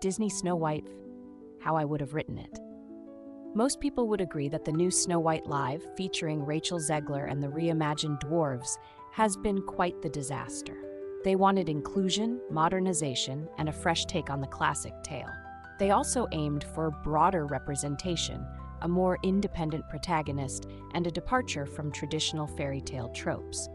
Disney Snow White how I would have written it. Most people would agree that the new Snow White Live, featuring Rachel Zegler and the reimagined dwarves, has been quite the disaster. They wanted inclusion, modernization, and a fresh take on the classic tale. They also aimed for broader representation, a more independent protagonist, and a departure from traditional fairy tale tropes.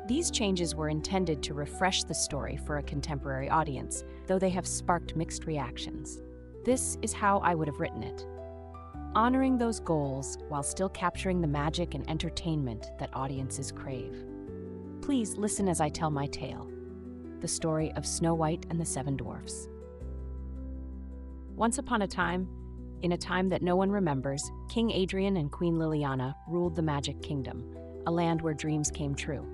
These changes were intended to refresh the story for a contemporary audience, though they have sparked mixed reactions. This is how I would have written it. Honoring those goals while still capturing the magic and entertainment that audiences crave. Please listen as I tell my tale, the story of Snow White and the Seven Dwarfs. Once upon a time, in a time that no one remembers, King Adrian and Queen Liliana ruled the Magic Kingdom, a land where dreams came true.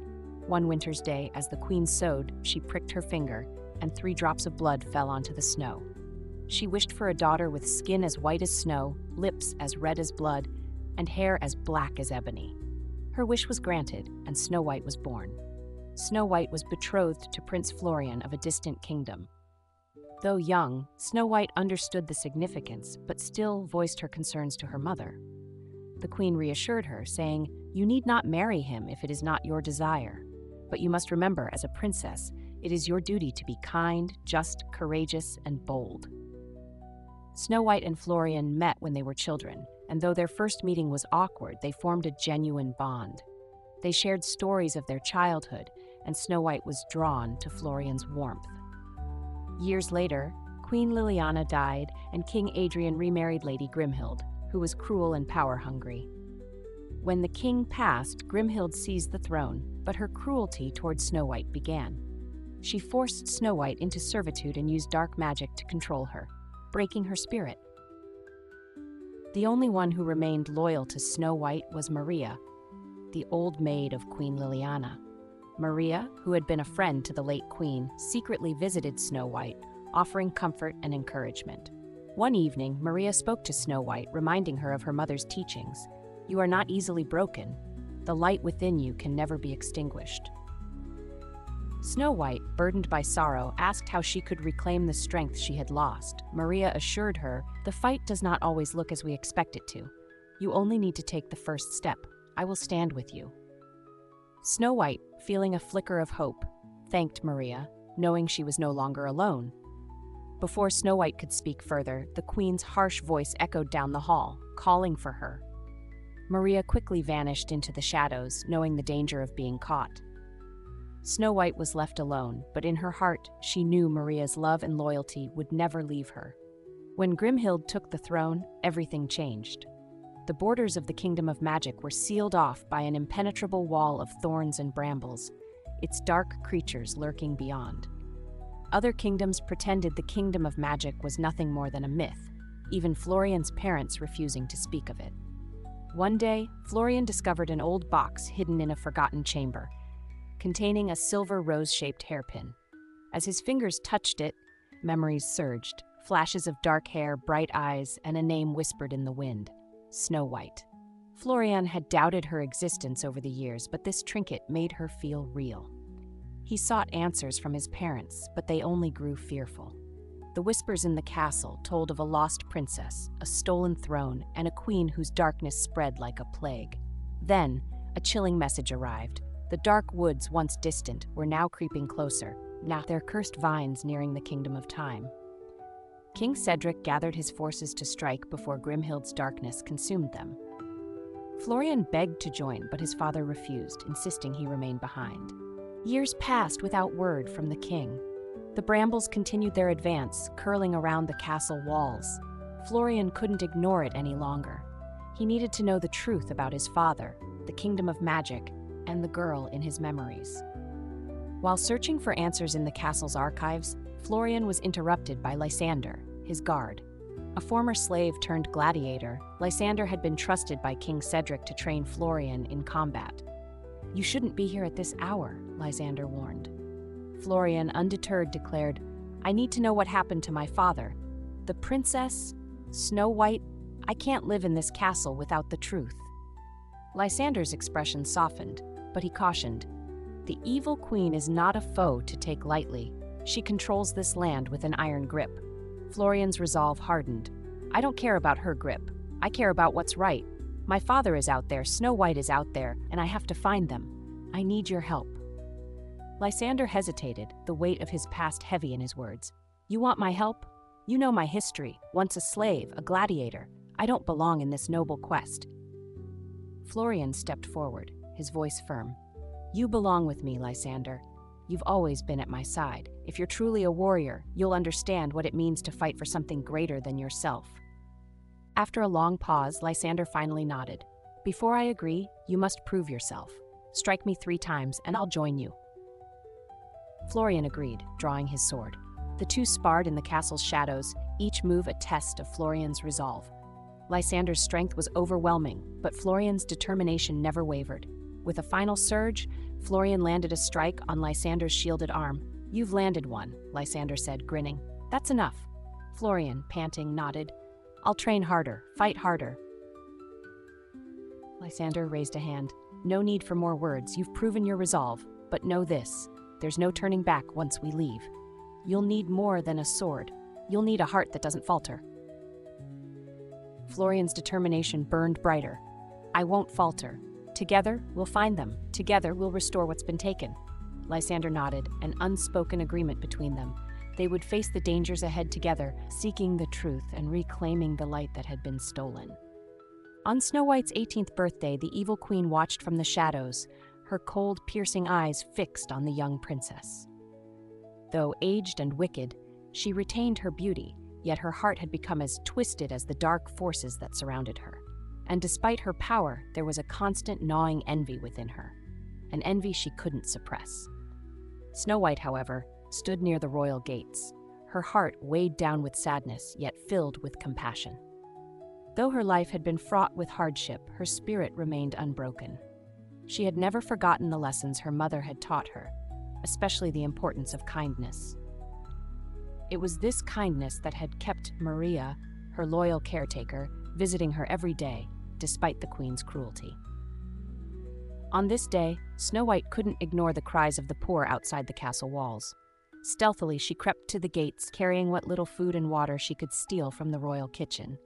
One winter's day, as the queen sewed, she pricked her finger, and 3 drops of blood fell onto the snow. She wished for a daughter with skin as white as snow, lips as red as blood, and hair as black as ebony. Her wish was granted, and Snow White was born. Snow White was betrothed to Prince Florian of a distant kingdom. Though young, Snow White understood the significance, but still voiced her concerns to her mother. The queen reassured her, saying, "You need not marry him if it is not your desire. But you must remember, as a princess, it is your duty to be kind, just, courageous, and bold." Snow White and Florian met when they were children, and though their first meeting was awkward, they formed a genuine bond. They shared stories of their childhood, and Snow White was drawn to Florian's warmth. Years later, Queen Liliana died, and King Adrian remarried Lady Grimhild, who was cruel and power-hungry. When the king passed, Grimhild seized the throne, but her cruelty towards Snow White began. She forced Snow White into servitude and used dark magic to control her, breaking her spirit. The only one who remained loyal to Snow White was Maria, the old maid of Queen Liliana. Maria, who had been a friend to the late queen, secretly visited Snow White, offering comfort and encouragement. One evening, Maria spoke to Snow White, reminding her of her mother's teachings. "You are not easily broken. The light within you can never be extinguished." Snow White, burdened by sorrow, asked how she could reclaim the strength she had lost. Maria assured her, "The fight does not always look as we expect it to. You only need to take the first step. I will stand with you." Snow White, feeling a flicker of hope, thanked Maria, knowing she was no longer alone. Before Snow White could speak further, the queen's harsh voice echoed down the hall, calling for her. Maria quickly vanished into the shadows, knowing the danger of being caught. Snow White was left alone, but in her heart, she knew Maria's love and loyalty would never leave her. When Grimhild took the throne, everything changed. The borders of the Kingdom of Magic were sealed off by an impenetrable wall of thorns and brambles, its dark creatures lurking beyond. Other kingdoms pretended the Kingdom of Magic was nothing more than a myth, even Florian's parents refusing to speak of it. One day, Florian discovered an old box hidden in a forgotten chamber, containing a silver rose-shaped hairpin. As his fingers touched it, memories surged, flashes of dark hair, bright eyes, and a name whispered in the wind: Snow White. Florian had doubted her existence over the years, but this trinket made her feel real. He sought answers from his parents, but they only grew fearful. The whispers in the castle told of a lost princess, a stolen throne, and a queen whose darkness spread like a plague. Then, a chilling message arrived. The dark woods, once distant, were now creeping closer, now their cursed vines nearing the kingdom of time. King Cedric gathered his forces to strike before Grimhild's darkness consumed them. Florian begged to join, but his father refused, insisting he remain behind. Years passed without word from the king. The brambles continued their advance, curling around the castle walls. Florian couldn't ignore it any longer. He needed to know the truth about his father, the Kingdom of Magic, and the girl in his memories. While searching for answers in the castle's archives, Florian was interrupted by Lysander, his guard. A former slave turned gladiator, Lysander had been trusted by King Cedric to train Florian in combat. "You shouldn't be here at this hour," Lysander warned. Florian, undeterred, declared, "I need to know what happened to my father. The princess, Snow White, I can't live in this castle without the truth." Lysander's expression softened, but he cautioned, "The evil queen is not a foe to take lightly. She controls this land with an iron grip. Florian's resolve hardened. I don't care about her grip. I care about what's right. My father is out there, Snow White is out there, and I have to find them. I need your help. Lysander hesitated, the weight of his past heavy in his words. You want my help? You know my history, once a slave, a gladiator. I don't belong in this noble quest. Florian stepped forward, his voice firm. You belong with me, Lysander. You've always been at my side. If you're truly a warrior, you'll understand what it means to fight for something greater than yourself. After a long pause, Lysander finally nodded. Before I agree, you must prove yourself. Strike me 3 times, and I'll join you. Florian agreed, drawing his sword. The two sparred in the castle's shadows, each move a test of Florian's resolve. Lysander's strength was overwhelming, but Florian's determination never wavered. With a final surge, Florian landed a strike on Lysander's shielded arm. You've landed one, Lysander said, grinning. That's enough. Florian, panting, nodded. I'll train harder, fight harder. Lysander raised a hand. No need for more words, you've proven your resolve. But know this, there's no turning back once we leave. You'll need more than a sword. You'll need a heart that doesn't falter. Florian's determination burned brighter. I won't falter. Together, we'll find them. Together, we'll restore what's been taken. Lysander nodded, an unspoken agreement between them. They would face the dangers ahead together, seeking the truth and reclaiming the light that had been stolen. On Snow White's 18th birthday, the evil queen watched from the shadows, her cold, piercing eyes fixed on the young princess. Though aged and wicked, she retained her beauty, yet her heart had become as twisted as the dark forces that surrounded her. And despite her power, there was a constant gnawing envy within her, an envy she couldn't suppress. Snow White, however, stood near the royal gates, her heart weighed down with sadness, yet filled with compassion. Though her life had been fraught with hardship, her spirit remained unbroken. She had never forgotten the lessons her mother had taught her, especially the importance of kindness. It was this kindness that had kept Maria, her loyal caretaker, visiting her every day, despite the queen's cruelty. On this day, Snow White couldn't ignore the cries of the poor outside the castle walls. Stealthily, she crept to the gates, carrying what little food and water she could steal from the royal kitchen.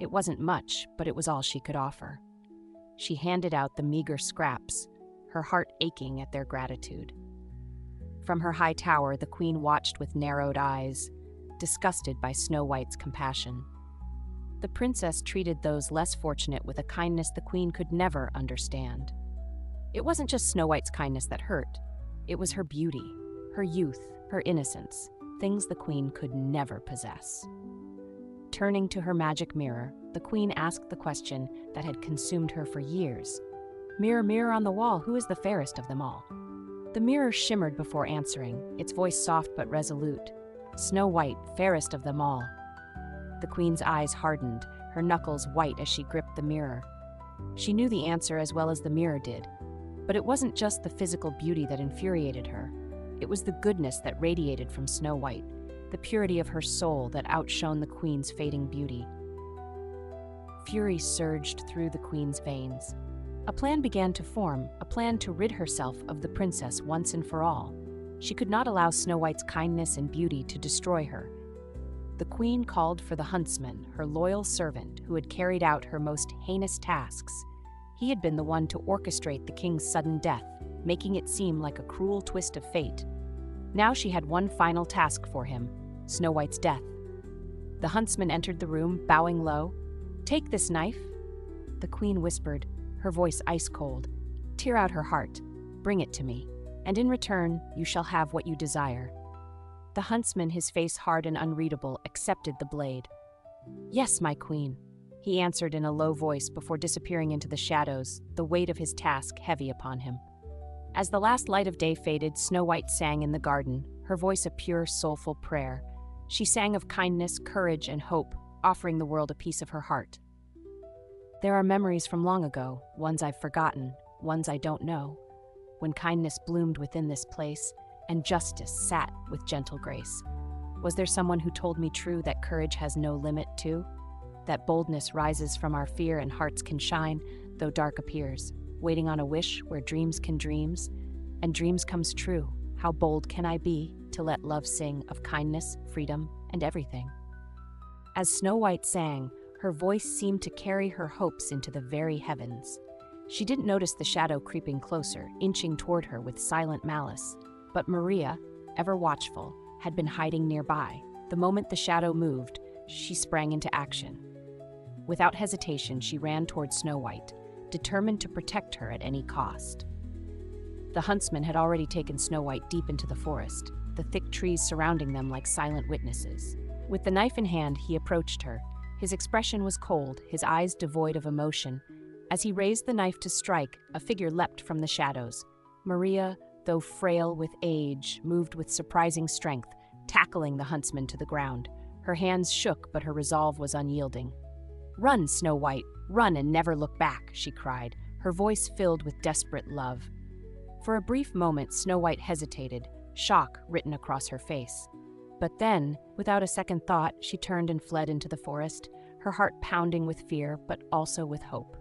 It wasn't much, but it was all she could offer. She handed out the meager scraps, her heart aching at their gratitude. From her high tower, the queen watched with narrowed eyes, disgusted by Snow White's compassion. The princess treated those less fortunate with a kindness the queen could never understand. It wasn't just Snow White's kindness that hurt. It was her beauty, her youth, her innocence, things the queen could never possess. Turning to her magic mirror, the queen asked the question that had consumed her for years. Mirror, mirror on the wall, who is the fairest of them all? The mirror shimmered before answering, its voice soft but resolute. Snow White, fairest of them all. The queen's eyes hardened, her knuckles white as she gripped the mirror. She knew the answer as well as the mirror did. But it wasn't just the physical beauty that infuriated her. It was the goodness that radiated from Snow White, the purity of her soul that outshone the queen's fading beauty. Fury surged through the queen's veins. A plan began to form, a plan to rid herself of the princess once and for all. She could not allow Snow White's kindness and beauty to destroy her. The queen called for the huntsman, her loyal servant, who had carried out her most heinous tasks. He had been the one to orchestrate the king's sudden death, making it seem like a cruel twist of fate. Now she had one final task for him, Snow White's death. The huntsman entered the room, bowing low. "Take this knife," the queen whispered, her voice ice-cold. "Tear out her heart. Bring it to me, and in return, you shall have what you desire." The huntsman, his face hard and unreadable, accepted the blade. "Yes, my queen," he answered in a low voice before disappearing into the shadows, the weight of his task heavy upon him. As the last light of day faded, Snow White sang in the garden, her voice a pure, soulful prayer. She sang of kindness, courage, and hope, offering the world a piece of her heart. There are memories from long ago, ones I've forgotten, ones I don't know, when kindness bloomed within this place, and justice sat with gentle grace. Was there someone who told me true that courage has no limit too? That boldness rises from our fear and hearts can shine, though dark appears, waiting on a wish where dreams can dreams, and dreams comes true, How bold can I be to let love sing of kindness, freedom, and everything? As Snow White sang, her voice seemed to carry her hopes into the very heavens. She didn't notice the shadow creeping closer, inching toward her with silent malice. But Maria, ever watchful, had been hiding nearby. The moment the shadow moved, she sprang into action. Without hesitation, she ran toward Snow White, determined to protect her at any cost. The huntsman had already taken Snow White deep into the forest, the thick trees surrounding them like silent witnesses. With the knife in hand, he approached her. His expression was cold, his eyes devoid of emotion. As he raised the knife to strike, a figure leapt from the shadows. Maria, though frail with age, moved with surprising strength, tackling the huntsman to the ground. Her hands shook, but her resolve was unyielding. "Run, Snow White, run and never look back," she cried, her voice filled with desperate love. For a brief moment, Snow White hesitated, shock written across her face. But then, without a second thought, she turned and fled into the forest, her heart pounding with fear, but also with hope.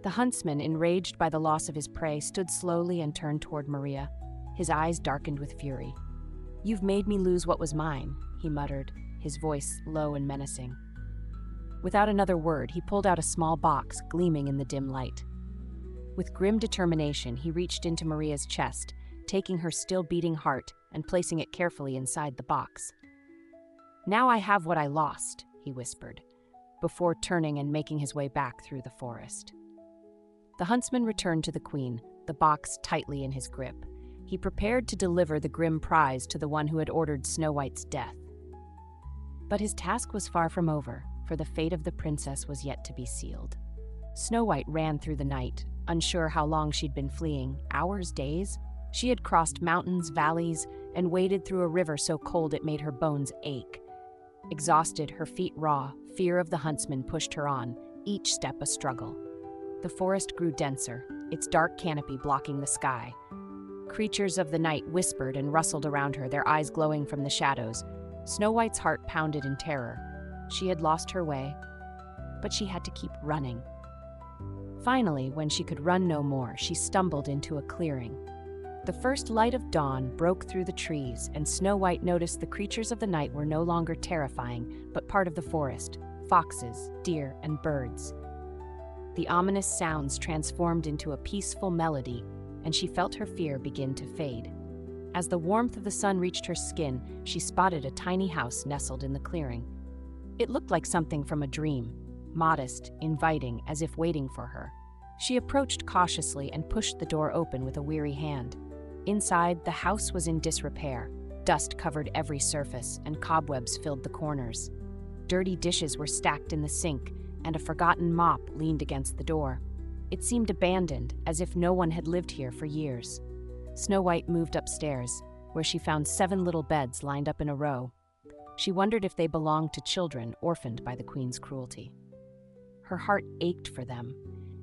The huntsman, enraged by the loss of his prey, stood slowly and turned toward Maria. His eyes darkened with fury. "You've made me lose what was mine," he muttered, his voice low and menacing. Without another word, he pulled out a small box, gleaming in the dim light. With grim determination, he reached into Maria's chest, taking her still beating heart and placing it carefully inside the box. "Now I have what I lost," he whispered, before turning and making his way back through the forest. The huntsman returned to the queen, the box tightly in his grip. He prepared to deliver the grim prize to the one who had ordered Snow White's death. But his task was far from over, for the fate of the princess was yet to be sealed. Snow White ran through the night, unsure how long she'd been fleeing, hours, days. She had crossed mountains, valleys, and waded through a river so cold it made her bones ache. Exhausted, her feet raw, fear of the huntsman pushed her on, each step a struggle. The forest grew denser, its dark canopy blocking the sky. Creatures of the night whispered and rustled around her, their eyes glowing from the shadows. Snow White's heart pounded in terror. She had lost her way, but she had to keep running. Finally, when she could run no more, she stumbled into a clearing. The first light of dawn broke through the trees, and Snow White noticed the creatures of the night were no longer terrifying, but part of the forest: foxes, deer, and birds. The ominous sounds transformed into a peaceful melody, and she felt her fear begin to fade. As the warmth of the sun reached her skin, she spotted a tiny house nestled in the clearing. It looked like something from a dream, modest, inviting, as if waiting for her. She approached cautiously and pushed the door open with a weary hand. Inside, the house was in disrepair. Dust covered every surface, and cobwebs filled the corners. Dirty dishes were stacked in the sink, and a forgotten mop leaned against the door. It seemed abandoned, as if no one had lived here for years. Snow White moved upstairs, where she found 7 little beds lined up in a row. She wondered if they belonged to children orphaned by the queen's cruelty. Her heart ached for them,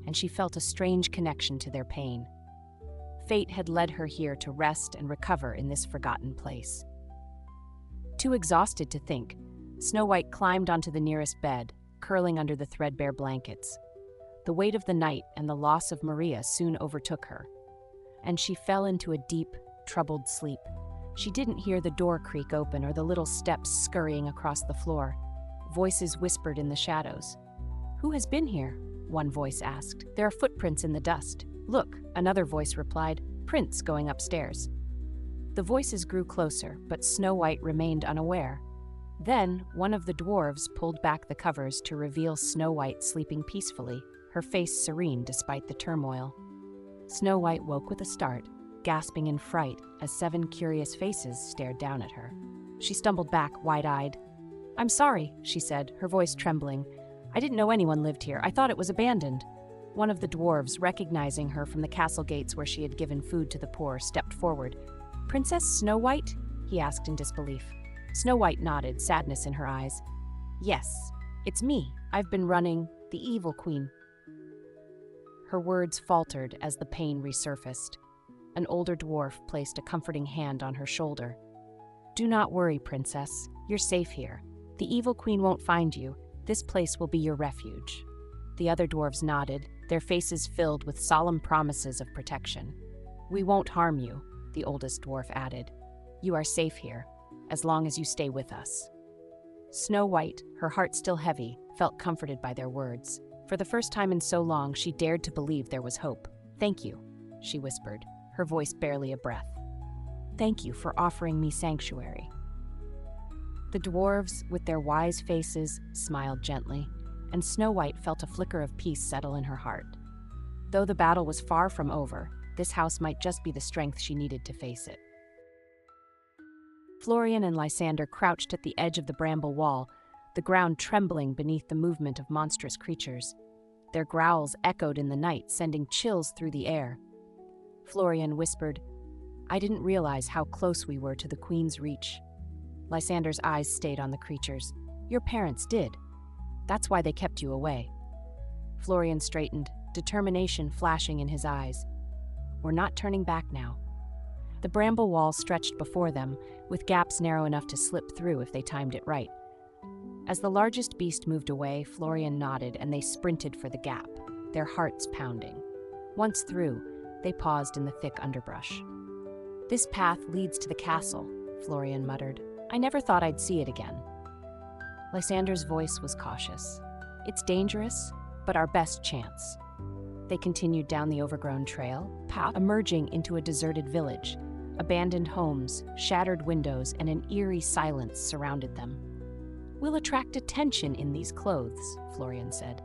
and she felt a strange connection to their pain. Fate had led her here to rest and recover in this forgotten place. Too exhausted to think, Snow White climbed onto the nearest bed, curling under the threadbare blankets. The weight of the night and the loss of Maria soon overtook her, and she fell into a deep, troubled sleep. She didn't hear the door creak open or the little steps scurrying across the floor. Voices whispered in the shadows. "Who has been here?" one voice asked. "There are footprints in the dust." "Look," another voice replied, "Prince going upstairs." The voices grew closer, but Snow White remained unaware. Then, one of the dwarves pulled back the covers to reveal Snow White sleeping peacefully, her face serene despite the turmoil. Snow White woke with a start, gasping in fright as 7 curious faces stared down at her. She stumbled back, wide-eyed. "I'm sorry," she said, her voice trembling. "I didn't know anyone lived here. I thought it was abandoned." One of the dwarves, recognizing her from the castle gates where she had given food to the poor, stepped forward. "Princess Snow White?" he asked in disbelief. Snow White nodded, sadness in her eyes. "Yes, it's me. I've been running the evil queen." Her words faltered as the pain resurfaced. An older dwarf placed a comforting hand on her shoulder. "Do not worry, princess. You're safe here. The evil queen won't find you. This place will be your refuge." The other dwarves nodded, their faces filled with solemn promises of protection. "We won't harm you," the oldest dwarf added. "You are safe here, as long as you stay with us." Snow White, her heart still heavy, felt comforted by their words. For the first time in so long, she dared to believe there was hope. "Thank you," she whispered, her voice barely a breath. "Thank you for offering me sanctuary." The dwarves, with their wise faces, smiled gently, and Snow White felt a flicker of peace settle in her heart. Though the battle was far from over, this house might just be the strength she needed to face it. Florian and Lysander crouched at the edge of the bramble wall, the ground trembling beneath the movement of monstrous creatures. Their growls echoed in the night, sending chills through the air. Florian whispered, "I didn't realize how close we were to the Queen's reach." Lysander's eyes stayed on the creatures. "Your parents did. That's why they kept you away." Florian straightened, determination flashing in his eyes. "We're not turning back now." The bramble wall stretched before them, with gaps narrow enough to slip through if they timed it right. As the largest beast moved away, Florian nodded and they sprinted for the gap, their hearts pounding. Once through, they paused in the thick underbrush. "This path leads to the castle," Florian muttered. "I never thought I'd see it again." Lysander's voice was cautious. "It's dangerous, but our best chance." They continued down the overgrown trail, emerging into a deserted village. Abandoned homes, shattered windows, and an eerie silence surrounded them. "We'll attract attention in these clothes," Florian said.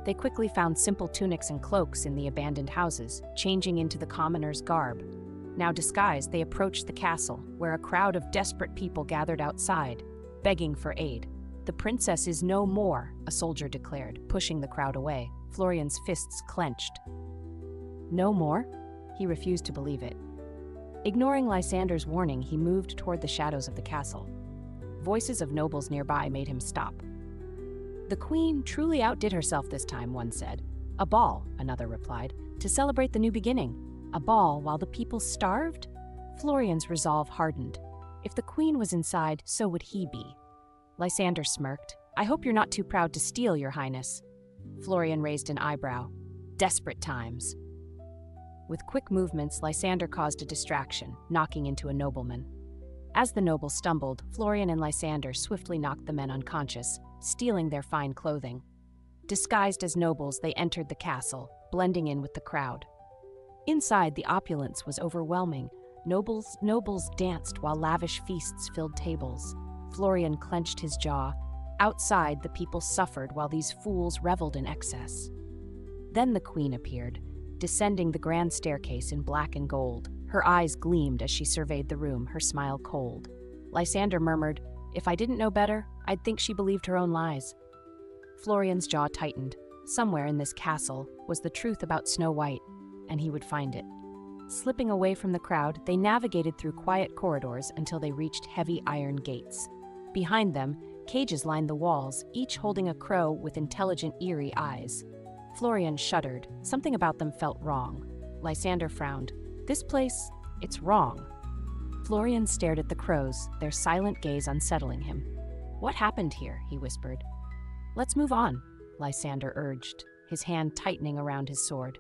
They quickly found simple tunics and cloaks in the abandoned houses, changing into the commoner's garb. Now disguised, they approached the castle, where a crowd of desperate people gathered outside, begging for aid. "The princess is no more," a soldier declared, pushing the crowd away. Florian's fists clenched. "No more?" He refused to believe it. Ignoring Lysander's warning, he moved toward the shadows of the castle. Voices of nobles nearby made him stop. "The queen truly outdid herself this time," one said. "A ball," another replied, "to celebrate the new beginning." A ball while the people starved? Florian's resolve hardened. If the queen was inside, so would he be. Lysander smirked. "I hope you're not too proud to steal, your highness." Florian raised an eyebrow. "Desperate times." With quick movements, Lysander caused a distraction, knocking into a nobleman. As the noble stumbled, Florian and Lysander swiftly knocked the men unconscious, stealing their fine clothing. Disguised as nobles, they entered the castle, blending in with the crowd. Inside, the opulence was overwhelming. Nobles danced while lavish feasts filled tables. Florian clenched his jaw. Outside, the people suffered while these fools reveled in excess. Then the queen appeared, descending the grand staircase in black and gold. Her eyes gleamed as she surveyed the room, her smile cold. Lysander murmured, "If I didn't know better, I'd think she believed her own lies." Florian's jaw tightened. Somewhere in this castle was the truth about Snow White, and he would find it. Slipping away from the crowd, they navigated through quiet corridors until they reached heavy iron gates. Behind them, cages lined the walls, each holding a crow with intelligent, eerie eyes. Florian shuddered. Something about them felt wrong. Lysander frowned. "This place, it's wrong." Florian stared at the crows, their silent gaze unsettling him. "What happened here?" he whispered. "Let's move on," Lysander urged, his hand tightening around his sword.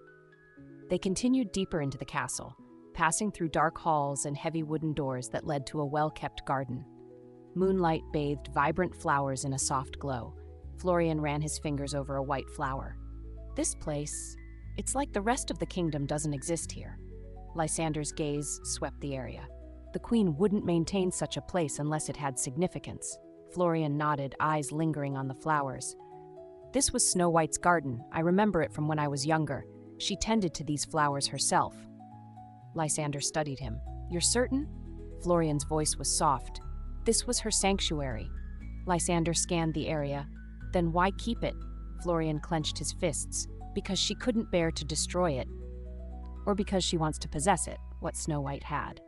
They continued deeper into the castle, passing through dark halls and heavy wooden doors that led to a well-kept garden. Moonlight bathed vibrant flowers in a soft glow. Florian ran his fingers over a white flower. "This place, it's like the rest of the kingdom doesn't exist here." Lysander's gaze swept the area. "The queen wouldn't maintain such a place unless it had significance." Florian nodded, eyes lingering on the flowers. "This was Snow White's garden. I remember it from when I was younger. She tended to these flowers herself." Lysander studied him. "You're certain?" Florian's voice was soft. "This was her sanctuary." Lysander scanned the area. "Then why keep it?" Florian clenched his fists. "Because she couldn't bear to destroy it. Or because she wants to possess it, what Snow White had."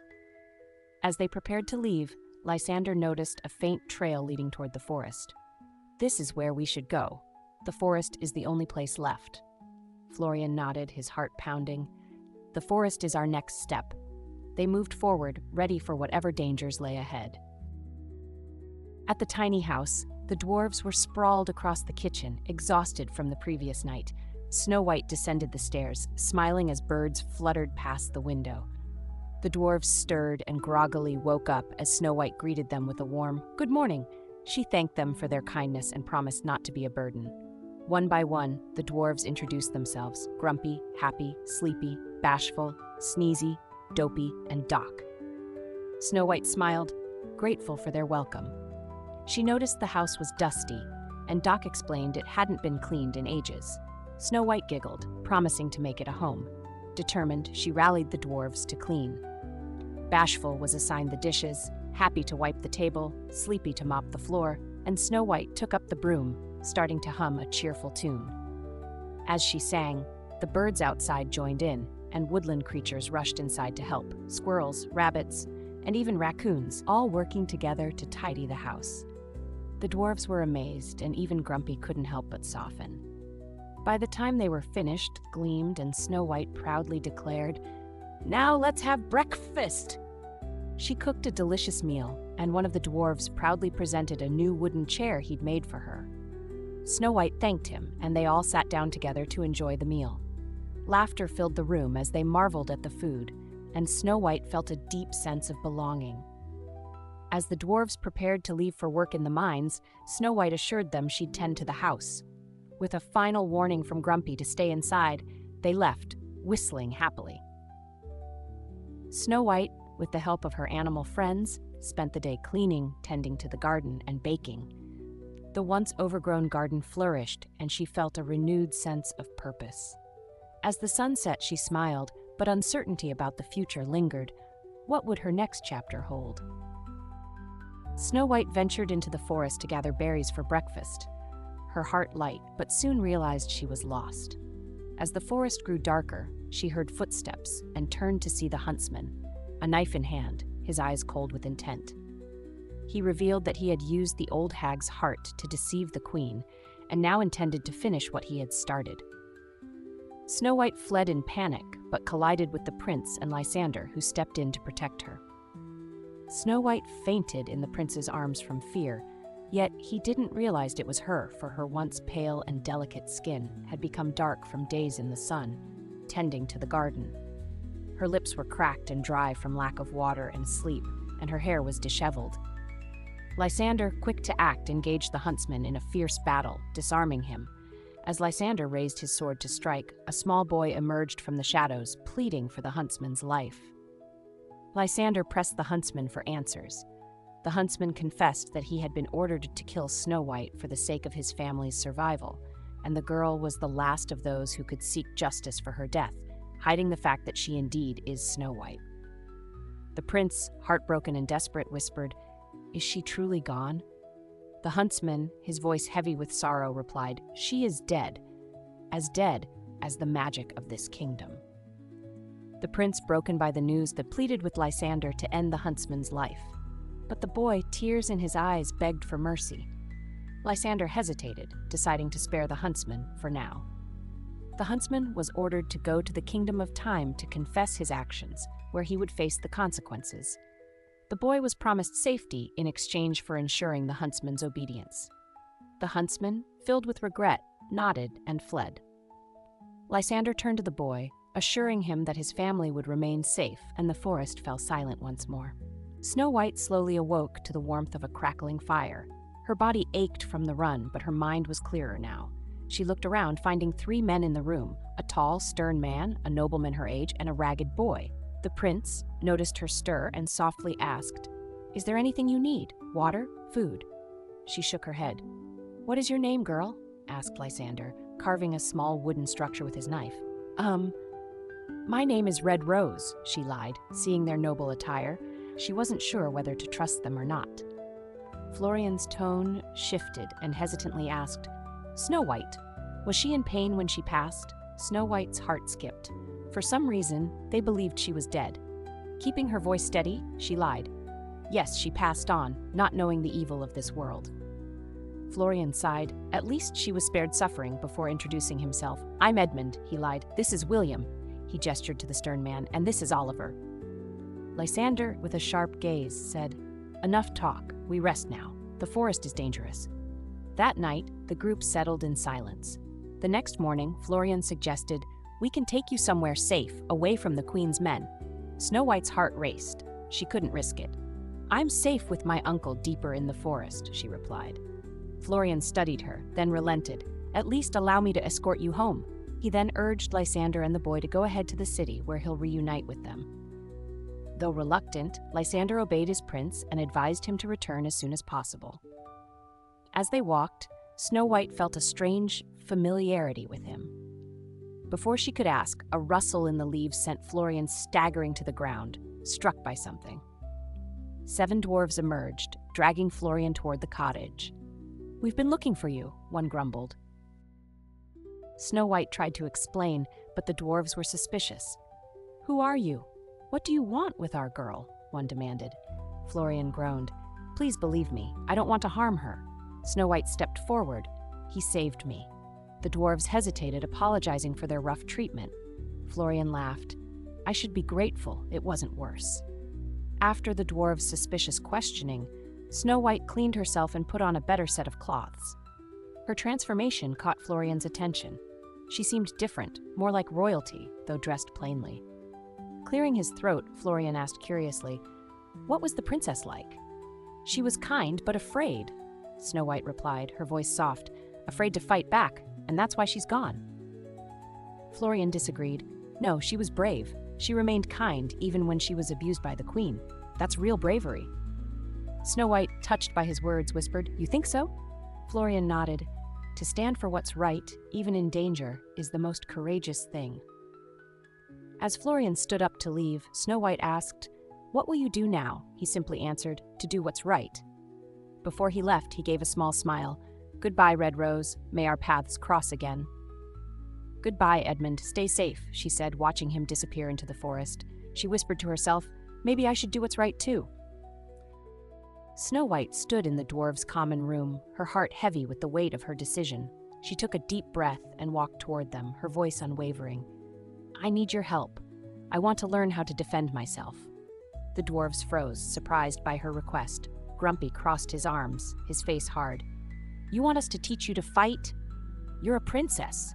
As they prepared to leave, Lysander noticed a faint trail leading toward the forest. "This is where we should go. The forest is the only place left." Florian nodded, his heart pounding. "The forest is our next step." They moved forward, ready for whatever dangers lay ahead. At the tiny house, the dwarves were sprawled across the kitchen, exhausted from the previous night. Snow White descended the stairs, smiling as birds fluttered past the window. The dwarves stirred and groggily woke up as Snow White greeted them with a warm, "Good morning." She thanked them for their kindness and promised not to be a burden. One by one, the dwarves introduced themselves: Grumpy, Happy, Sleepy, Bashful, Sneezy, Dopey, and Doc. Snow White smiled, grateful for their welcome. She noticed the house was dusty, and Doc explained it hadn't been cleaned in ages. Snow White giggled, promising to make it a home. Determined, she rallied the dwarves to clean. Bashful was assigned the dishes, Happy to wipe the table, Sleepy to mop the floor, and Snow White took up the broom, starting to hum a cheerful tune. As she sang, the birds outside joined in, and woodland creatures rushed inside to help: squirrels, rabbits, and even raccoons, all working together to tidy the house. The dwarves were amazed, and even Grumpy couldn't help but soften. By the time they were finished, gleamed, and Snow White proudly declared, "Now let's have breakfast!" She cooked a delicious meal, and one of the dwarves proudly presented a new wooden chair he'd made for her. Snow White thanked him, and they all sat down together to enjoy the meal. Laughter filled the room as they marveled at the food, and Snow White felt a deep sense of belonging. As the dwarves prepared to leave for work in the mines, Snow White assured them she'd tend to the house. With a final warning from Grumpy to stay inside, they left, whistling happily. Snow White, with the help of her animal friends, spent the day cleaning, tending to the garden, and baking. The once overgrown garden flourished, and she felt a renewed sense of purpose. As the sun set, she smiled, but uncertainty about the future lingered. What would her next chapter hold? Snow White ventured into the forest to gather berries for breakfast. Her heart light, but soon realized she was lost. As the forest grew darker, she heard footsteps and turned to see the huntsman, a knife in hand, his eyes cold with intent. He revealed that he had used the old hag's heart to deceive the queen, and now intended to finish what he had started. Snow White fled in panic, but collided with the prince and Lysander, who stepped in to protect her. Snow White fainted in the prince's arms from fear, yet he didn't realize it was her, for her once pale and delicate skin had become dark from days in the sun, tending to the garden. Her lips were cracked and dry from lack of water and sleep, and her hair was disheveled. Lysander, quick to act, engaged the huntsman in a fierce battle, disarming him. As Lysander raised his sword to strike, a small boy emerged from the shadows, pleading for the huntsman's life. Lysander pressed the huntsman for answers. The huntsman confessed that he had been ordered to kill Snow White for the sake of his family's survival, and the girl was the last of those who could seek justice for her death, hiding the fact that she indeed is Snow White. The prince, heartbroken and desperate, whispered, "Is she truly gone?" The huntsman, his voice heavy with sorrow, replied, "She is dead as the magic of this kingdom." The prince, broken by the news, pleaded with Lysander to end the huntsman's life. But the boy, tears in his eyes, begged for mercy. Lysander hesitated, deciding to spare the huntsman for now. The huntsman was ordered to go to the kingdom of time to confess his actions, where he would face the consequences. The boy was promised safety in exchange for ensuring the huntsman's obedience. The huntsman, filled with regret, nodded and fled. Lysander turned to the boy, assuring him that his family would remain safe, and the forest fell silent once more. Snow White slowly awoke to the warmth of a crackling fire. Her body ached from the run, but her mind was clearer now. She looked around, finding 3 men in the room: a tall, stern man, a nobleman her age, and a ragged boy. The prince noticed her stir and softly asked, "Is there anything you need? Water? Food?" She shook her head. "What is your name, girl?" asked Lysander, carving a small wooden structure with his knife. My name is Red Rose," she lied, seeing their noble attire. She wasn't sure whether to trust them or not. Florian's tone shifted and hesitantly asked, "Snow White, was she in pain when she passed?" Snow White's heart skipped. For some reason, they believed she was dead. Keeping her voice steady, she lied. Yes, she passed on, not knowing the evil of this world. Florian sighed. At least she was spared suffering. Before introducing himself, "I'm Edmund," he lied. "This is William," he gestured to the stern man, "and this is Oliver." Lysander, with a sharp gaze, said, "Enough talk. We rest now. The forest is dangerous." That night, the group settled in silence. The next morning, Florian suggested, "We can take you somewhere safe, away from the Queen's men." Snow White's heart raced. She couldn't risk it. "I'm safe with my uncle deeper in the forest," she replied. Florian studied her, then relented. "At least allow me to escort you home." He then urged Lysander and the boy to go ahead to the city where he'll reunite with them. Though reluctant, Lysander obeyed his prince and advised him to return as soon as possible. As they walked, Snow White felt a strange familiarity with him. Before she could ask, a rustle in the leaves sent Florian staggering to the ground, struck by something. 7 dwarves emerged, dragging Florian toward the cottage. "We've been looking for you," one grumbled. Snow White tried to explain, but the dwarves were suspicious. "Who are you? What do you want with our girl?" one demanded. Florian groaned. "Please believe me, I don't want to harm her." Snow White stepped forward. "He saved me." The dwarves hesitated, apologizing for their rough treatment. Florian laughed. "I should be grateful it wasn't worse." After the dwarves' suspicious questioning, Snow White cleaned herself and put on a better set of cloths. Her transformation caught Florian's attention. She seemed different, more like royalty, though dressed plainly. Clearing his throat, Florian asked curiously, "What was the princess like?" "She was kind, but afraid," Snow White replied, her voice soft, "afraid to fight back, and that's why she's gone." Florian disagreed. "No, she was brave. She remained kind even when she was abused by the queen. That's real bravery." Snow White, touched by his words, whispered, "You think so?" Florian nodded. "To stand for what's right, even in danger, is the most courageous thing." As Florian stood up to leave, Snow White asked, "What will you do now?" He simply answered, "To do what's right." Before he left, he gave a small smile. "Goodbye, Red Rose. May our paths cross again." "Goodbye, Edmund. Stay safe," she said, watching him disappear into the forest. She whispered to herself, "Maybe I should do what's right too." Snow White stood in the dwarves' common room, her heart heavy with the weight of her decision. She took a deep breath and walked toward them, her voice unwavering. "I need your help. I want to learn how to defend myself." The dwarves froze, surprised by her request. Grumpy crossed his arms, his face hard. "You want us to teach you to fight? You're a princess."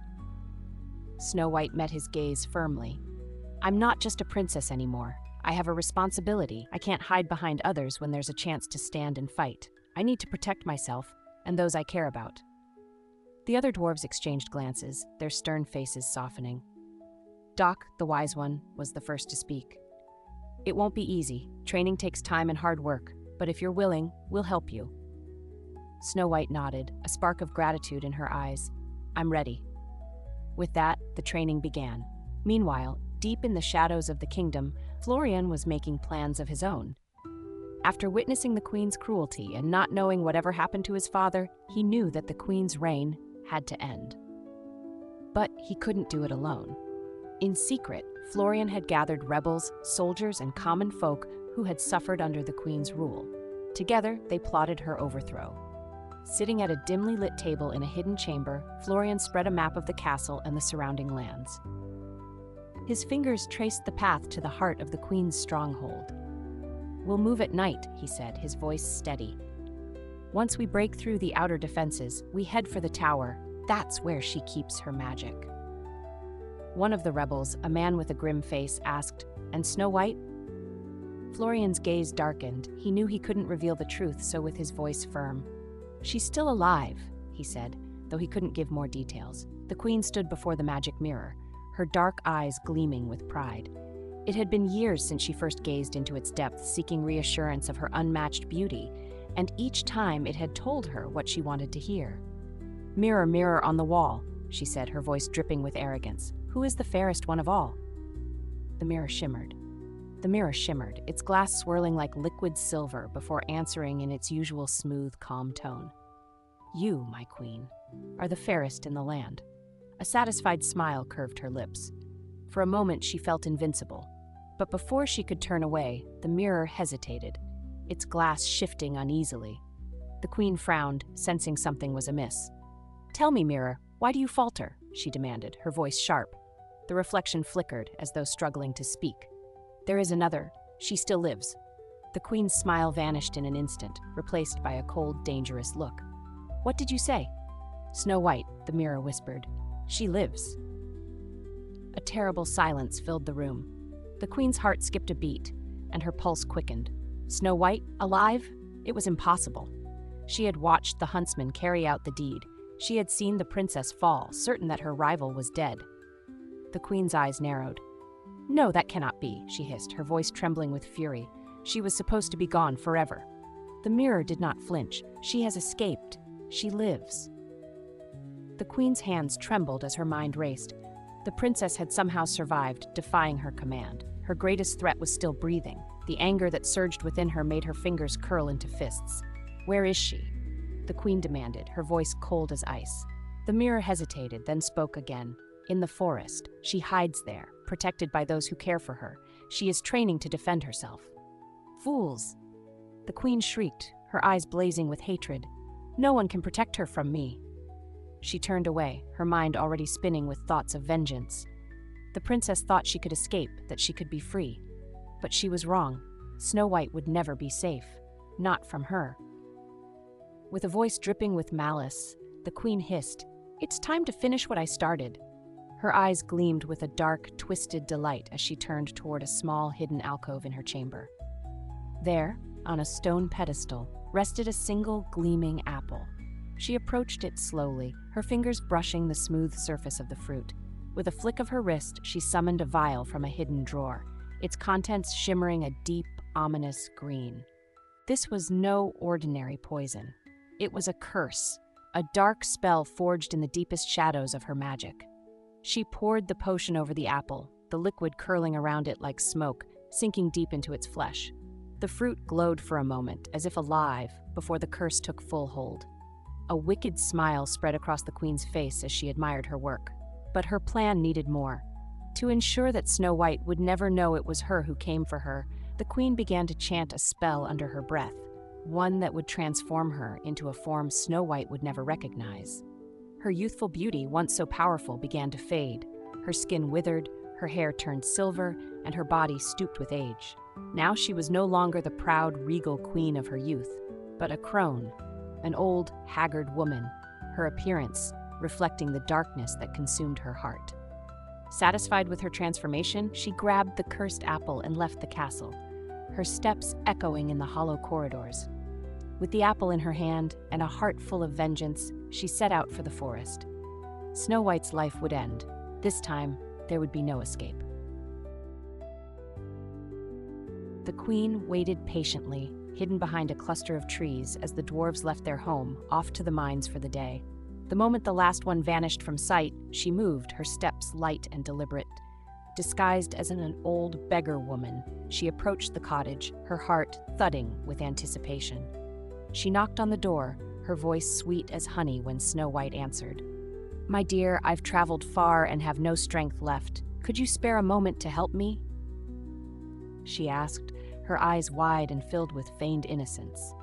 Snow White met his gaze firmly. "I'm not just a princess anymore. I have a responsibility. I can't hide behind others when there's a chance to stand and fight. I need to protect myself and those I care about." The other dwarves exchanged glances, their stern faces softening. Doc, the wise one, was the first to speak. "It won't be easy. Training takes time and hard work, but if you're willing, we'll help you." Snow White nodded, a spark of gratitude in her eyes. "I'm ready." With that, the training began. Meanwhile, deep in the shadows of the kingdom, Florian was making plans of his own. After witnessing the queen's cruelty and not knowing whatever happened to his father, he knew that the queen's reign had to end. But he couldn't do it alone. In secret, Florian had gathered rebels, soldiers, and common folk who had suffered under the queen's rule. Together, they plotted her overthrow. Sitting at a dimly lit table in a hidden chamber, Florian spread a map of the castle and the surrounding lands. His fingers traced the path to the heart of the queen's stronghold. "We'll move at night," he said, his voice steady. "Once we break through the outer defenses, we head for the tower. That's where she keeps her magic." One of the rebels, a man with a grim face, asked, "And Snow White?" Florian's gaze darkened. He knew he couldn't reveal the truth, so with his voice firm, "She's still alive," he said, though he couldn't give more details. The queen stood before the magic mirror, her dark eyes gleaming with pride. It had been years since she first gazed into its depths, seeking reassurance of her unmatched beauty, and each time it had told her what she wanted to hear. "Mirror, mirror on the wall," she said, her voice dripping with arrogance. "Who is the fairest one of all?" The mirror shimmered. The mirror shimmered, its glass swirling like liquid silver before answering in its usual smooth, calm tone. "You, my queen, are the fairest in the land." A satisfied smile curved her lips. For a moment she felt invincible. But before she could turn away, the mirror hesitated, its glass shifting uneasily. The queen frowned, sensing something was amiss. "Tell me, mirror, why do you falter?" she demanded, her voice sharp. The reflection flickered, as though struggling to speak. "There is another. She still lives." The queen's smile vanished in an instant, replaced by a cold, dangerous look. "What did you say?" "Snow White," the mirror whispered. "She lives." A terrible silence filled the room. The queen's heart skipped a beat, and her pulse quickened. Snow White, alive? It was impossible. She had watched the huntsman carry out the deed. She had seen the princess fall, certain that her rival was dead. The queen's eyes narrowed. "No, that cannot be," she hissed, her voice trembling with fury. "She was supposed to be gone forever." The mirror did not flinch. "She has escaped. She lives." The queen's hands trembled as her mind raced. The princess had somehow survived, defying her command. Her greatest threat was still breathing. The anger that surged within her made her fingers curl into fists. "Where is she?" the queen demanded, her voice cold as ice. The mirror hesitated, then spoke again. "In the forest. She hides there, protected by those who care for her. She is training to defend herself." "Fools!" The queen shrieked, her eyes blazing with hatred. "No one can protect her from me." She turned away, her mind already spinning with thoughts of vengeance. The princess thought she could escape, that she could be free. But she was wrong. Snow White would never be safe. Not from her. With a voice dripping with malice, the queen hissed, "It's time to finish what I started." Her eyes gleamed with a dark, twisted delight as she turned toward a small, hidden alcove in her chamber. There, on a stone pedestal, rested a single, gleaming apple. She approached it slowly, her fingers brushing the smooth surface of the fruit. With a flick of her wrist, she summoned a vial from a hidden drawer, its contents shimmering a deep, ominous green. This was no ordinary poison. It was a curse, a dark spell forged in the deepest shadows of her magic. She poured the potion over the apple, the liquid curling around it like smoke, sinking deep into its flesh. The fruit glowed for a moment, as if alive, before the curse took full hold. A wicked smile spread across the queen's face as she admired her work. But her plan needed more. To ensure that Snow White would never know it was her who came for her, the queen began to chant a spell under her breath, one that would transform her into a form Snow White would never recognize. Her youthful beauty, once so powerful, began to fade. Her skin withered, her hair turned silver, and her body stooped with age. Now she was no longer the proud, regal queen of her youth, but a crone, an old, haggard woman, her appearance reflecting the darkness that consumed her heart. Satisfied with her transformation, she grabbed the cursed apple and left the castle, her steps echoing in the hollow corridors. With the apple in her hand and a heart full of vengeance, she set out for the forest. Snow White's life would end. This time, there would be no escape. The queen waited patiently, hidden behind a cluster of trees as the dwarves left their home, off to the mines for the day. The moment the last one vanished from sight, she moved, her steps light and deliberate. Disguised as an old beggar woman, she approached the cottage, her heart thudding with anticipation. She knocked on the door, her voice sweet as honey when Snow White answered. "My dear, I've traveled far and have no strength left. Could you spare a moment to help me?" she asked, her eyes wide and filled with feigned innocence.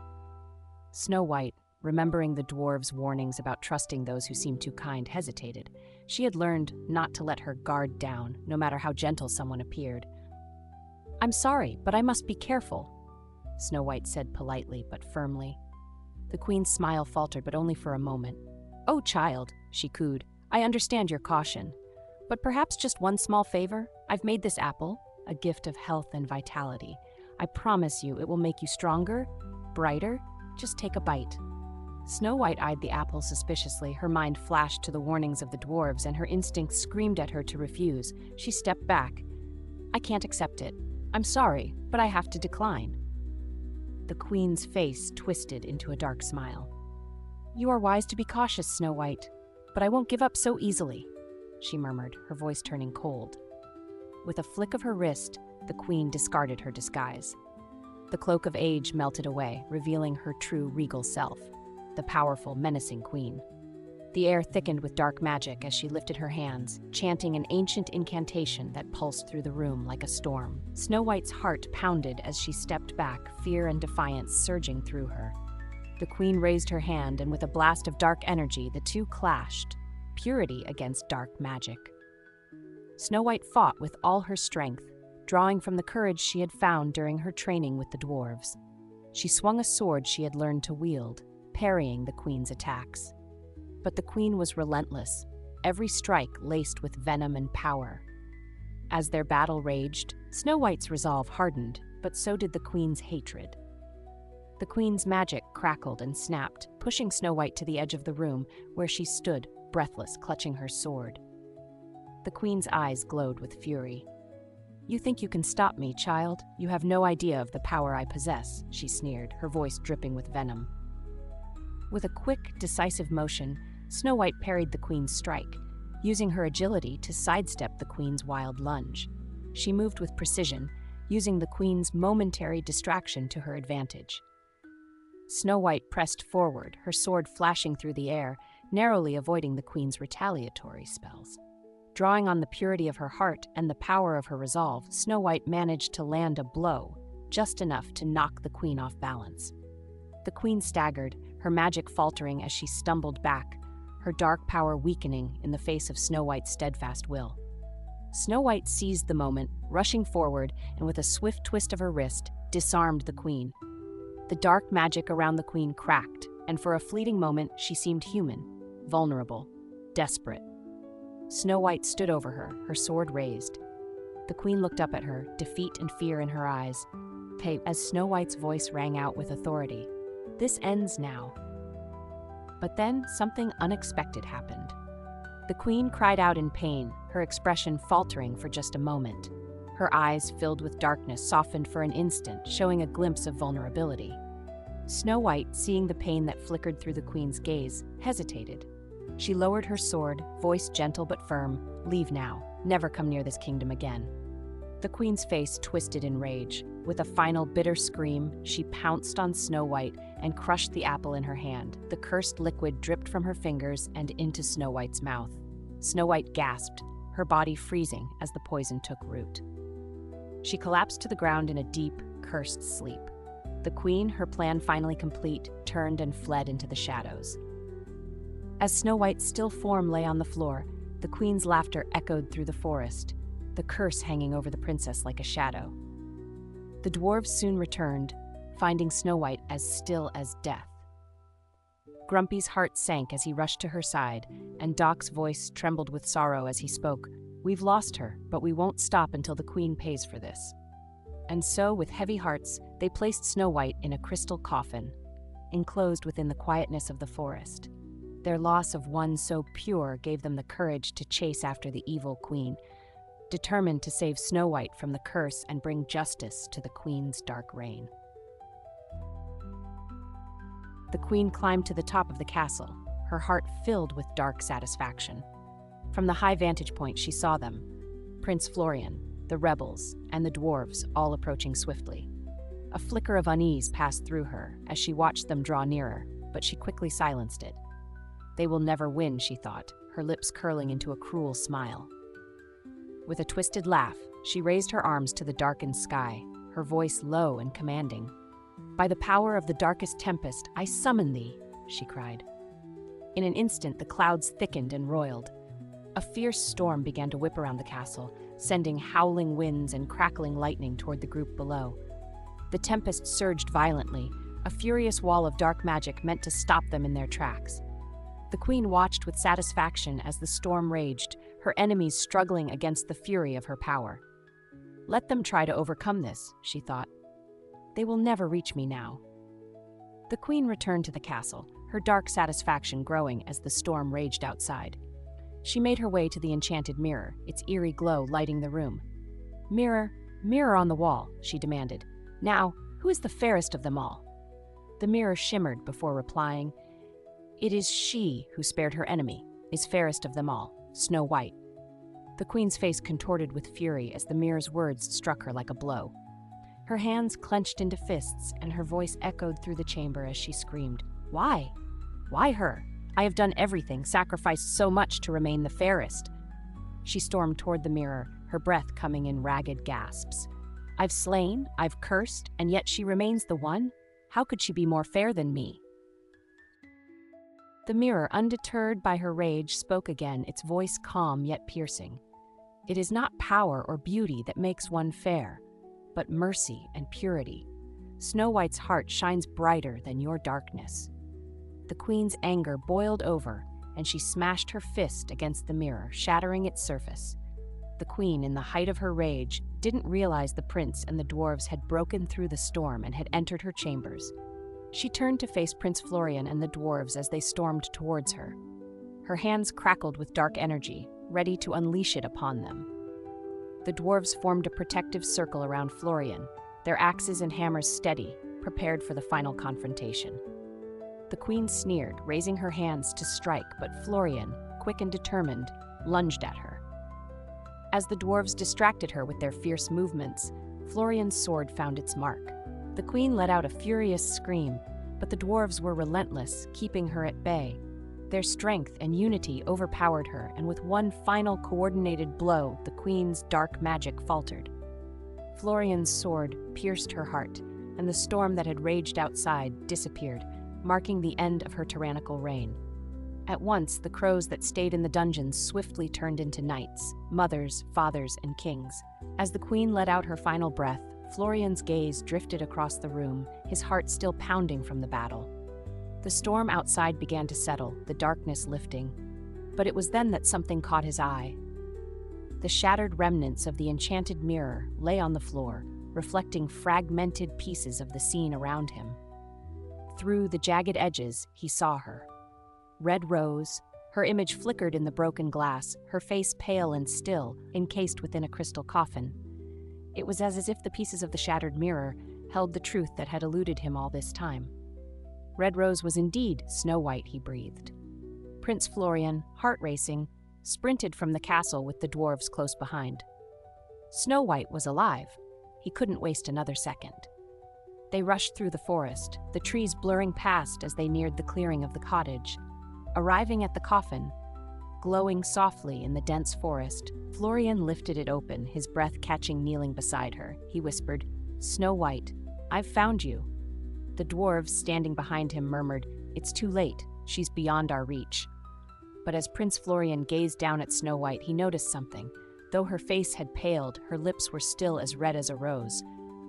Snow White, remembering the dwarves' warnings about trusting those who seemed too kind, hesitated. She had learned not to let her guard down, no matter how gentle someone appeared. "I'm sorry, but I must be careful," Snow White said politely but firmly. The queen's smile faltered, but only for a moment. "Oh, child," she cooed, "I understand your caution. But perhaps just one small favor? I've made this apple, a gift of health and vitality. I promise you it will make you stronger, brighter. Just take a bite." Snow White eyed the apple suspiciously. Her mind flashed to the warnings of the dwarves, and her instincts screamed at her to refuse. She stepped back. "I can't accept it. I'm sorry, but I have to decline." The queen's face twisted into a dark smile. "You are wise to be cautious, Snow White, but I won't give up so easily," she murmured, her voice turning cold. With a flick of her wrist, the queen discarded her disguise. The cloak of age melted away, revealing her true regal self, the powerful, menacing queen. The air thickened with dark magic as she lifted her hands, chanting an ancient incantation that pulsed through the room like a storm. Snow White's heart pounded as she stepped back, fear and defiance surging through her. The queen raised her hand, and with a blast of dark energy, the two clashed, purity against dark magic. Snow White fought with all her strength, drawing from the courage she had found during her training with the dwarves. She swung a sword she had learned to wield, parrying the queen's attacks. But the queen was relentless, every strike laced with venom and power. As their battle raged, Snow White's resolve hardened, but so did the queen's hatred. The queen's magic crackled and snapped, pushing Snow White to the edge of the room, where she stood, breathless, clutching her sword. The queen's eyes glowed with fury. "You think you can stop me, child? You have no idea of the power I possess," she sneered, her voice dripping with venom. With a quick, decisive motion, Snow White parried the queen's strike, using her agility to sidestep the queen's wild lunge. She moved with precision, using the queen's momentary distraction to her advantage. Snow White pressed forward, her sword flashing through the air, narrowly avoiding the queen's retaliatory spells. Drawing on the purity of her heart and the power of her resolve, Snow White managed to land a blow, just enough to knock the queen off balance. The queen staggered, her magic faltering as she stumbled back, her dark power weakening in the face of Snow White's steadfast will. Snow White seized the moment, rushing forward, and with a swift twist of her wrist, disarmed the queen. The dark magic around the queen cracked, and for a fleeting moment she seemed human, vulnerable, desperate. Snow White stood over her, her sword raised. The queen looked up at her, defeat and fear in her eyes. As Snow White's voice rang out with authority, "This ends now." But then something unexpected happened. The queen cried out in pain, her expression faltering for just a moment. Her eyes, filled with darkness, softened for an instant, showing a glimpse of vulnerability. Snow White, seeing the pain that flickered through the queen's gaze, hesitated. She lowered her sword, voice gentle but firm, "Leave now. Never come near this kingdom again." The queen's face twisted in rage. With a final bitter scream, she pounced on Snow White and crushed the apple in her hand. The cursed liquid dripped from her fingers and into Snow White's mouth. Snow White gasped, her body freezing as the poison took root. She collapsed to the ground in a deep, cursed sleep. The queen, her plan finally complete, turned and fled into the shadows. As Snow White's still form lay on the floor, the queen's laughter echoed through the forest, the curse hanging over the princess like a shadow. The dwarves soon returned, finding Snow White as still as death. Grumpy's heart sank as he rushed to her side, and Doc's voice trembled with sorrow as he spoke. "We've lost her, but we won't stop until the queen pays for this." And so, with heavy hearts, they placed Snow White in a crystal coffin, enclosed within the quietness of the forest. Their loss of one so pure gave them the courage to chase after the evil queen, determined to save Snow White from the curse and bring justice to the queen's dark reign. The queen climbed to the top of the castle, her heart filled with dark satisfaction. From the high vantage point she saw them, Prince Florian, the rebels, and the dwarves all approaching swiftly. A flicker of unease passed through her as she watched them draw nearer, but she quickly silenced it. They will never win, she thought, her lips curling into a cruel smile. With a twisted laugh, she raised her arms to the darkened sky, her voice low and commanding. "By the power of the darkest tempest, I summon thee," she cried. In an instant, the clouds thickened and roiled. A fierce storm began to whip around the castle, sending howling winds and crackling lightning toward the group below. The tempest surged violently, a furious wall of dark magic meant to stop them in their tracks. The queen watched with satisfaction as the storm raged, her enemies struggling against the fury of her power. "Let them try to overcome this," she thought. "They will never reach me now." The queen returned to the castle, her dark satisfaction growing as the storm raged outside. She made her way to the enchanted mirror, its eerie glow lighting the room. "Mirror, mirror on the wall," she demanded. "Now, who is the fairest of them all?" The mirror shimmered before replying, "It is she who spared her enemy, is fairest of them all, Snow White." The queen's face contorted with fury as the mirror's words struck her like a blow. Her hands clenched into fists, and her voice echoed through the chamber as she screamed, "Why? Why her? I have done everything, sacrificed so much to remain the fairest." She stormed toward the mirror, her breath coming in ragged gasps. "I've slain, I've cursed, and yet she remains the one? How could she be more fair than me?" The mirror, undeterred by her rage, spoke again, its voice calm yet piercing. "It is not power or beauty that makes one fair, but mercy and purity. Snow White's heart shines brighter than your darkness." The queen's anger boiled over, and she smashed her fist against the mirror, shattering its surface. the queen, in the height of her rage, didn't realize the prince and the dwarves had broken through the storm and had entered her chambers. She turned to face Prince Florian and the dwarves as they stormed towards her. Her hands crackled with dark energy, ready to unleash it upon them. The dwarves formed a protective circle around Florian, their axes and hammers steady, prepared for the final confrontation. The queen sneered, raising her hands to strike, but Florian, quick and determined, lunged at her. As the dwarves distracted her with their fierce movements, Florian's sword found its mark. The queen let out a furious scream, but the dwarves were relentless, keeping her at bay. Their strength and unity overpowered her, and with one final coordinated blow, the queen's dark magic faltered. Florian's sword pierced her heart, and the storm that had raged outside disappeared, marking the end of her tyrannical reign. At once, the crows that stayed in the dungeons swiftly turned into knights, mothers, fathers, and kings. As the queen let out her final breath, Florian's gaze drifted across the room, his heart still pounding from the battle. The storm outside began to settle, the darkness lifting. But it was then that something caught his eye. The shattered remnants of the enchanted mirror lay on the floor, reflecting fragmented pieces of the scene around him. Through the jagged edges, he saw her. Red Rose, her image flickered in the broken glass, her face pale and still, encased within a crystal coffin. It was as if the pieces of the shattered mirror held the truth that had eluded him all this time. Red Rose was indeed Snow White, he breathed. Prince Florian, heart racing, sprinted from the castle with the dwarves close behind. Snow White was alive. He couldn't waste another second. They rushed through the forest, the trees blurring past as they neared the clearing of the cottage. Arriving at the coffin, glowing softly in the dense forest, Florian lifted it open, his breath catching kneeling beside her. He whispered, "Snow White, I've found you." The dwarves standing behind him murmured, "It's too late, she's beyond our reach." But as Prince Florian gazed down at Snow White, he noticed something. Though her face had paled, her lips were still as red as a rose.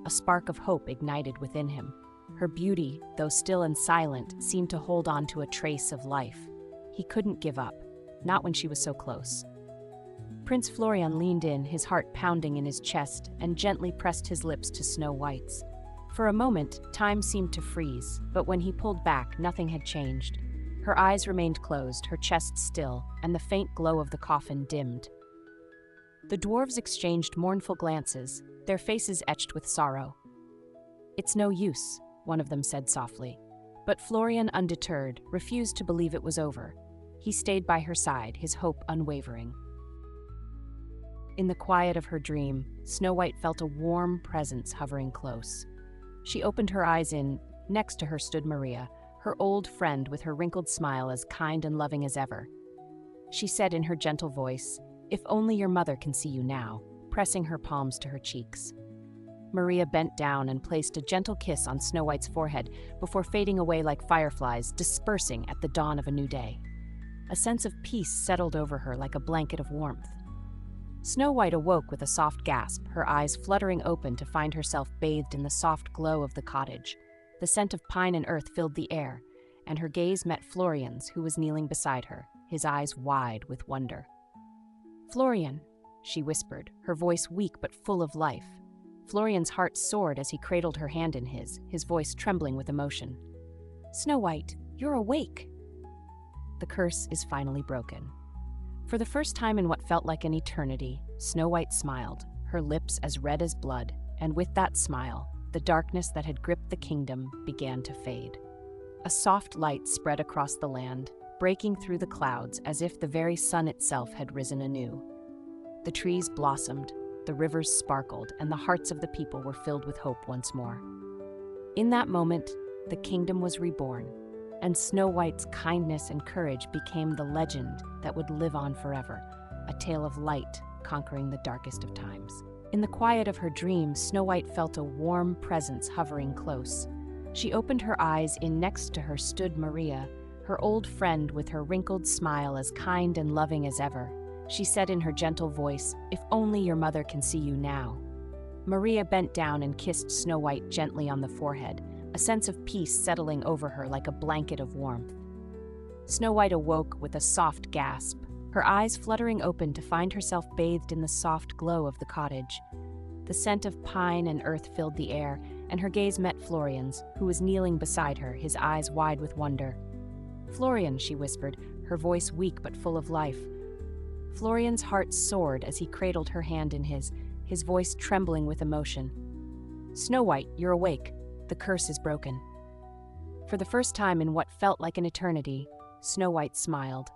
A spark of hope ignited within him. Her beauty, though still and silent, seemed to hold on to a trace of life. He couldn't give up, not when she was so close. Prince Florian leaned in, his heart pounding in his chest, and gently pressed his lips to Snow White's. For a moment, time seemed to freeze, but when he pulled back, nothing had changed. Her eyes remained closed, her chest still, and the faint glow of the coffin dimmed. The dwarves exchanged mournful glances, their faces etched with sorrow. "It's no use," one of them said softly. But Florian, undeterred, refused to believe it was over. He stayed by her side, his hope unwavering. In the quiet of her dream, Snow White felt a warm presence hovering close. She opened her eyes next to her stood Maria, her old friend with her wrinkled smile as kind and loving as ever. She said in her gentle voice, "If only your mother can see you now," pressing her palms to her cheeks. Maria bent down and placed a gentle kiss on Snow White's forehead before fading away like fireflies, dispersing at the dawn of a new day. A sense of peace settled over her like a blanket of warmth. Snow White awoke with a soft gasp, her eyes fluttering open to find herself bathed in the soft glow of the cottage. The scent of pine and earth filled the air, and her gaze met Florian's, who was kneeling beside her, his eyes wide with wonder. "Florian," she whispered, her voice weak but full of life. Florian's heart soared as he cradled her hand in his voice trembling with emotion. "Snow White, you're awake!" The curse is finally broken. For the first time in what felt like an eternity, Snow White smiled, her lips as red as blood, and with that smile, the darkness that had gripped the kingdom began to fade. A soft light spread across the land, breaking through the clouds as if the very sun itself had risen anew. The trees blossomed, the rivers sparkled, and the hearts of the people were filled with hope once more. In that moment, the kingdom was reborn, and Snow White's kindness and courage became the legend that would live on forever, a tale of light conquering the darkest of times. In the quiet of her dream, Snow White felt a warm presence hovering close. She opened her eyes, next to her stood Maria, her old friend with her wrinkled smile as kind and loving as ever. She said in her gentle voice, "If only your mother can see you now." Maria bent down and kissed Snow White gently on the forehead, a sense of peace settling over her like a blanket of warmth. Snow White awoke with a soft gasp, her eyes fluttering open to find herself bathed in the soft glow of the cottage. The scent of pine and earth filled the air, and her gaze met Florian's, who was kneeling beside her, his eyes wide with wonder. "Florian," she whispered, her voice weak but full of life. Florian's heart soared as he cradled her hand in his voice trembling with emotion. "Snow White, you're awake. The curse is broken." For the first time in what felt like an eternity, Snow White smiled,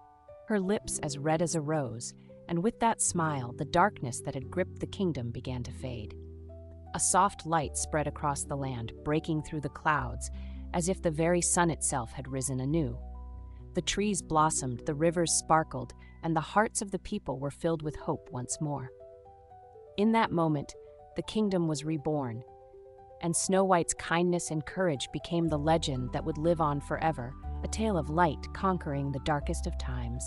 her lips as red as a rose, and with that smile, the darkness that had gripped the kingdom began to fade. A soft light spread across the land, breaking through the clouds, as if the very sun itself had risen anew. The trees blossomed, the rivers sparkled, and the hearts of the people were filled with hope once more. In that moment, the kingdom was reborn, and Snow White's kindness and courage became the legend that would live on forever, a tale of light conquering the darkest of times.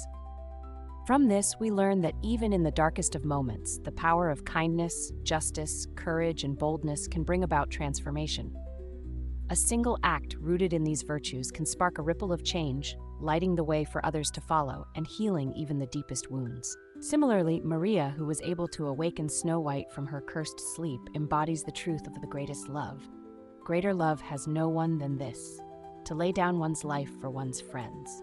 From this, we learn that even in the darkest of moments, the power of kindness, justice, courage, and boldness can bring about transformation. A single act rooted in these virtues can spark a ripple of change, lighting the way for others to follow and healing even the deepest wounds. Similarly, Maria, who was able to awaken Snow White from her cursed sleep, embodies the truth of the greatest love. Greater love has no one than this, to lay down one's life for one's friends.